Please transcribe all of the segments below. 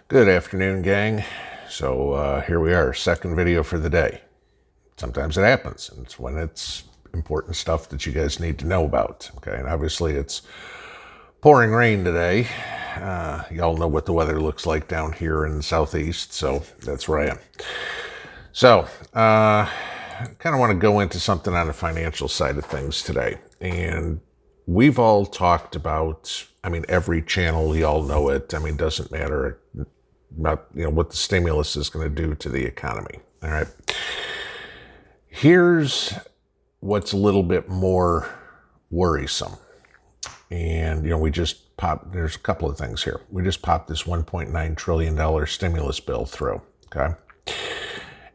Good afternoon, gang. So here we are, second video for the day. Sometimes it happens, and it's when it's important stuff that you guys need to know about. Okay, and obviously it's pouring rain today. Y'all know what the weather looks like down here in the southeast, so that's where I am. So I kind of want to go into something on the financial side of things today. And we've all talked about, every channel, y'all know it. Doesn't matter about, what the stimulus is going to do to the economy. All right. Here's what's a little bit more worrisome. And, we just popped, there's a couple of things here. We just popped this $1.9 trillion stimulus bill through. Okay.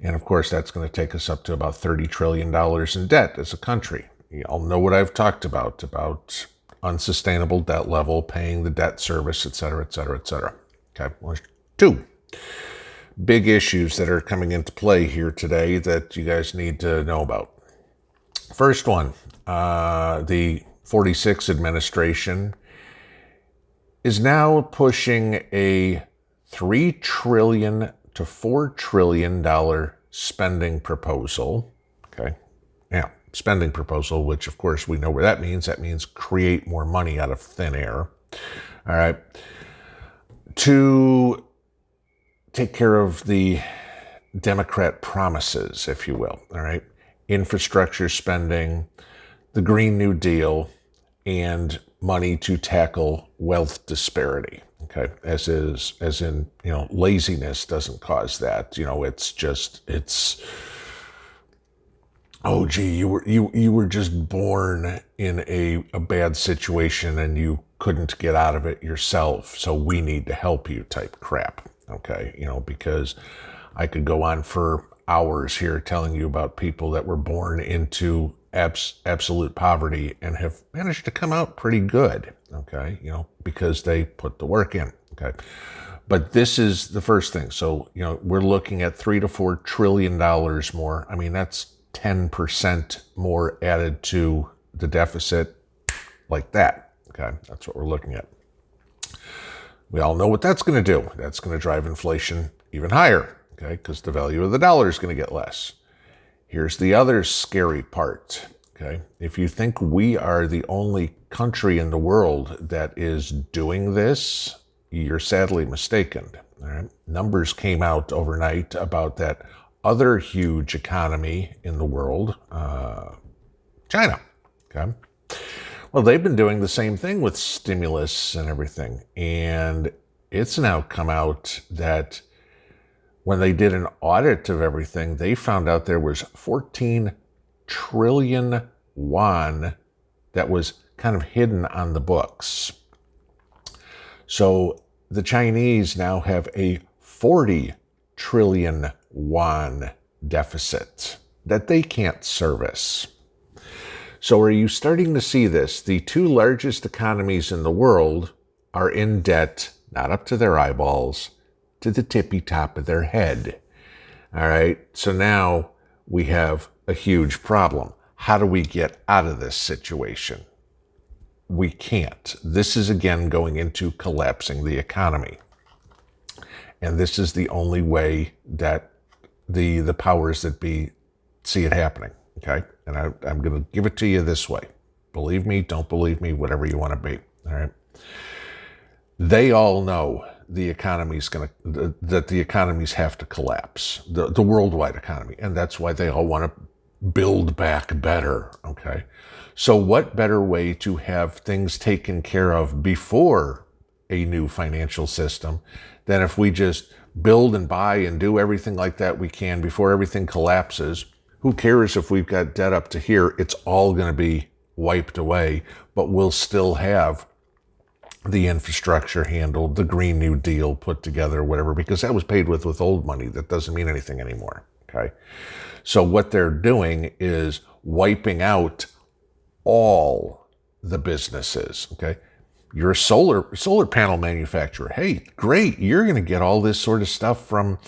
And of course, that's going to take us up to about $30 trillion in debt as a country. You all know what I've talked about unsustainable debt level, paying the debt service, et cetera, et cetera, et cetera. Okay. Well, there's two big issues that are coming into play here today that you guys need to know about. First one, the 46 administration is now pushing a $3 trillion to $4 trillion spending proposal. Okay. Yeah. Spending proposal, which of course we know where that means. That means create more money out of thin air. All right. To take care of the Democrat promises, if you will. All right. Infrastructure spending, the Green New Deal, and money to tackle wealth disparity. Okay. As in, laziness doesn't cause that. Oh, gee, you were just born in a bad situation and you couldn't get out of it yourself, so we need to help you type crap. Okay. Because I could go on for hours here telling you about people that were born into absolute poverty and have managed to come out pretty good. Okay. Because they put the work in. Okay. But this is the first thing. So, we're looking at $3 to $4 trillion more. That's 10% more added to the deficit like that. Okay. That's what we're looking at. We all know what that's going to do. That's going to drive inflation even higher. Okay. Because the value of the dollar is going to get less. Here's the other scary part. Okay. If you think we are the only country in the world that is doing this, you're sadly mistaken. All right. Numbers came out overnight about that other huge economy in the world, China. Okay. Well, they've been doing the same thing with stimulus and everything. And it's now come out that when they did an audit of everything, they found out there was 14 trillion yuan that was kind of hidden on the books. So the Chinese now have a 40 trillion yuan deficit that they can't service. So are you starting to see this? The two largest economies in the world are in debt, not up to their eyeballs, to the tippy top of their head. All right. So now we have a huge problem. How do we get out of this situation? We can't. This is again going into collapsing the economy. And this is the only way that the powers that be see it happening. Okay. And I'm going to give it to you this way. Believe me, don't believe me, whatever you want to be. All right. They all know the economy's that the economies have to collapse, the worldwide economy. And that's why they all want to build back better. Okay. So what better way to have things taken care of before a new financial system than if we just build and buy and do everything like that we can before everything collapses? Who cares if we've got debt up to here? It's all going to be wiped away, but we'll still have the infrastructure handled, the Green New Deal put together, whatever, because that was paid with old money. That doesn't mean anything anymore. Okay. So what they're doing is wiping out all the businesses. Okay. You're a solar panel manufacturer. Hey, great. You're going to get all this sort of stuff from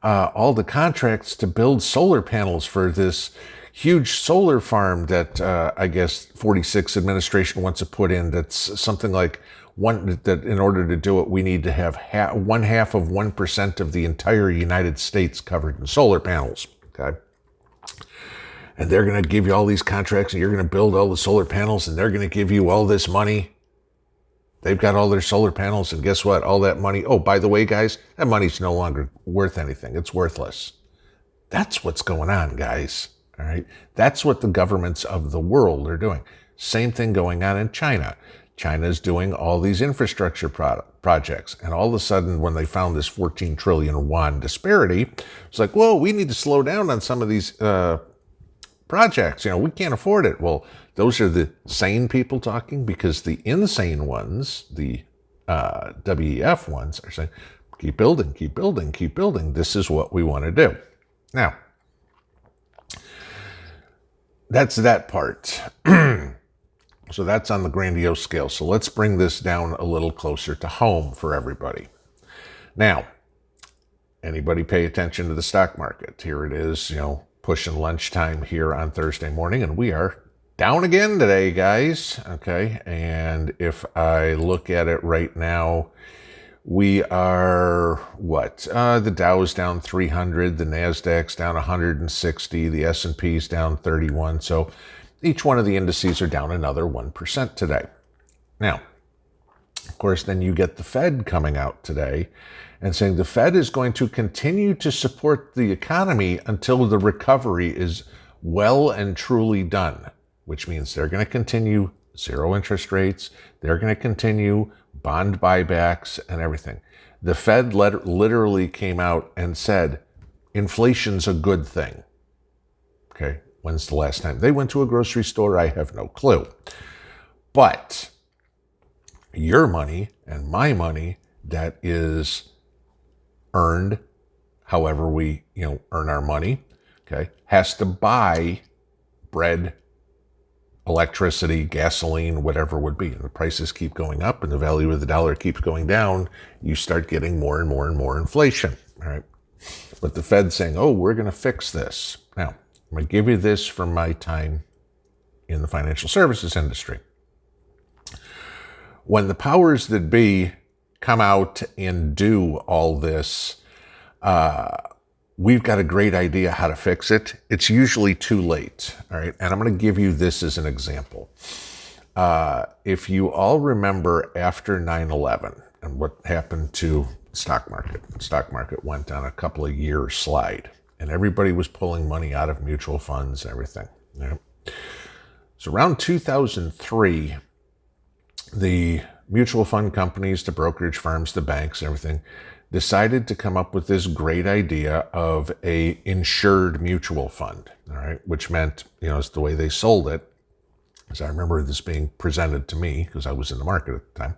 all the contracts to build solar panels for this huge solar farm that I guess 46 administration wants to put in. That's something like that in order to do it, we need to have 0.5% of the entire United States covered in solar panels. Okay. And they're going to give you all these contracts, and you're going to build all the solar panels, and they're going to give you all this money. They've got all their solar panels, and guess what? All that money, oh, by the way, guys, that money's no longer worth anything. It's worthless. That's what's going on, guys. All right? That's what the governments of the world are doing. Same thing going on in China. China's doing all these infrastructure projects. And all of a sudden, when they found this 14 trillion yuan disparity, it's like, whoa, we need to slow down on some of these projects. We can't afford it. Well, those are the sane people talking, because the insane ones, the WEF ones, are saying, keep building, keep building, keep building. This is what we want to do. Now, that's that part. So that's on the grandiose scale. So let's bring this down a little closer to home for everybody. Now, anybody pay attention to the stock market? Here it is, pushing lunchtime here on Thursday morning, and we are down again today, guys. Okay, and if I look at it right now, we are the Dow's down 300, the Nasdaq's down 160, the S&P's down 31. So each one of the indices are down another 1% today. Now, of course, then you get the Fed coming out today and saying the Fed is going to continue to support the economy until the recovery is well and truly done, which means they're going to continue zero interest rates. They're going to continue bond buybacks and everything. The Fed literally came out and said, inflation's a good thing. Okay, when's the last time they went to a grocery store? I have no clue. But your money and my money that is earned, however we, earn our money, okay, has to buy bread, electricity, gasoline, whatever it would be. And the prices keep going up and the value of the dollar keeps going down. You start getting more and more and more inflation, all right? But the Fed's saying, oh, we're going to fix this. Now, I'm going to give you this from my time in the financial services industry. When the powers that be come out and do all this, we've got a great idea how to fix it. It's usually too late, all right? And I'm going to give you this as an example. If you all remember after 9/11 and what happened to the stock market went on a couple of years slide, and everybody was pulling money out of mutual funds and everything. Right? So around 2003, the mutual fund companies, the brokerage firms, the banks, everything, decided to come up with this great idea of a insured mutual fund, all right, which meant, it's the way they sold it, as I remember this being presented to me, because I was in the market at the time.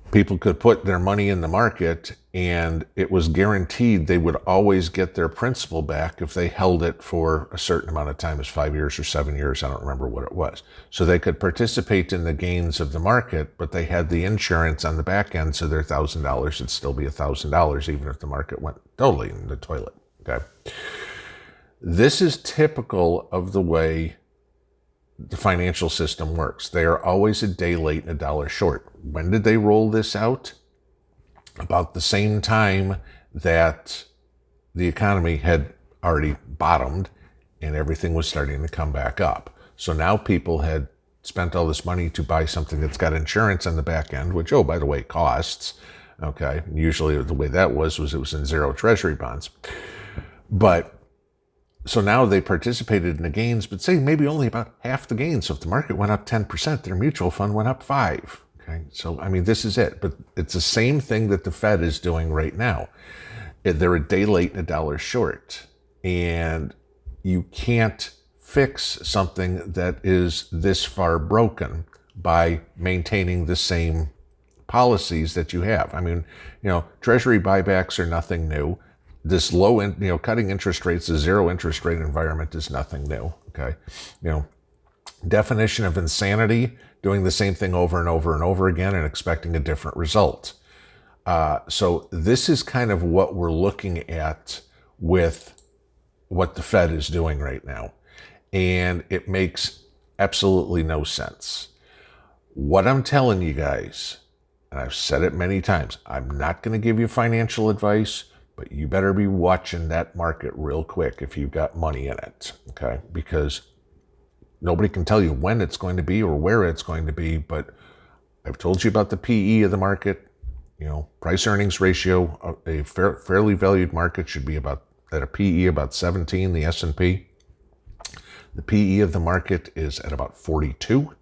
People could put their money in the market, and it was guaranteed they would always get their principal back if they held it for a certain amount of time, as 5 years or 7 years, I don't remember what it was. So they could participate in the gains of the market, but they had the insurance on the back end, so their $1,000 would still be $1,000, even if the market went totally in the toilet, okay? This is typical of the way the financial system works. They are always a day late and a dollar short. When did they roll this out? About the same time that the economy had already bottomed and everything was starting to come back up. So now people had spent all this money to buy something that's got insurance on the back end, which, oh, by the way, costs. Okay. Usually the way that was it was in zero treasury bonds. But so now they participated in the gains, but say maybe only about half the gains. So if the market went up 10%, their mutual fund went up 5%. Okay, so this is it. But it's the same thing that the Fed is doing right now. They're a day late and a dollar short. And you can't fix something that is this far broken by maintaining the same policies that you have. Treasury buybacks are nothing new. This cutting interest rates, a zero interest rate environment is nothing new, okay? Definition of insanity, doing the same thing over and over and over again and expecting a different result. So this is kind of what we're looking at with what the Fed is doing right now. And it makes absolutely no sense. What I'm telling you guys, and I've said it many times, I'm not going to give you financial advice, but you better be watching that market real quick if you've got money in it, okay? Because nobody can tell you when it's going to be or where it's going to be, but I've told you about the PE of the market. You know, price earnings ratio, a fairly valued market should be about at a PE about 17, the S&P. The PE of the market is at about 42.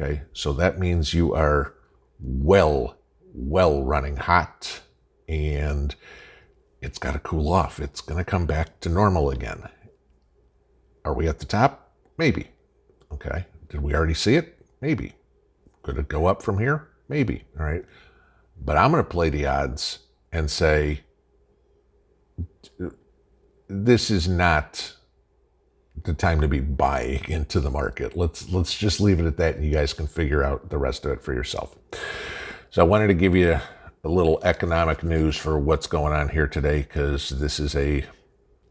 Okay, so that means you are well running hot, and it's got to cool off. It's going to come back to normal again. Are we at the top? Maybe. Okay. Did we already see it? Maybe. Could it go up from here? Maybe. All right. But I'm going to play the odds and say this is not the time to be buying into the market. Let's just leave it at that, and you guys can figure out the rest of it for yourself. So I wanted to give you a little economic news for what's going on here today, because this is a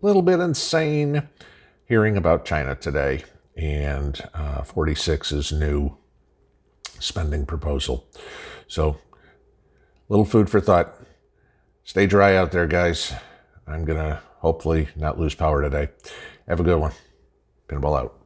little bit insane hearing about China today and 46's new spending proposal. So little food for thought. Stay dry out there, guys. I'm going to hopefully not lose power today. Have a good one. Pinball out.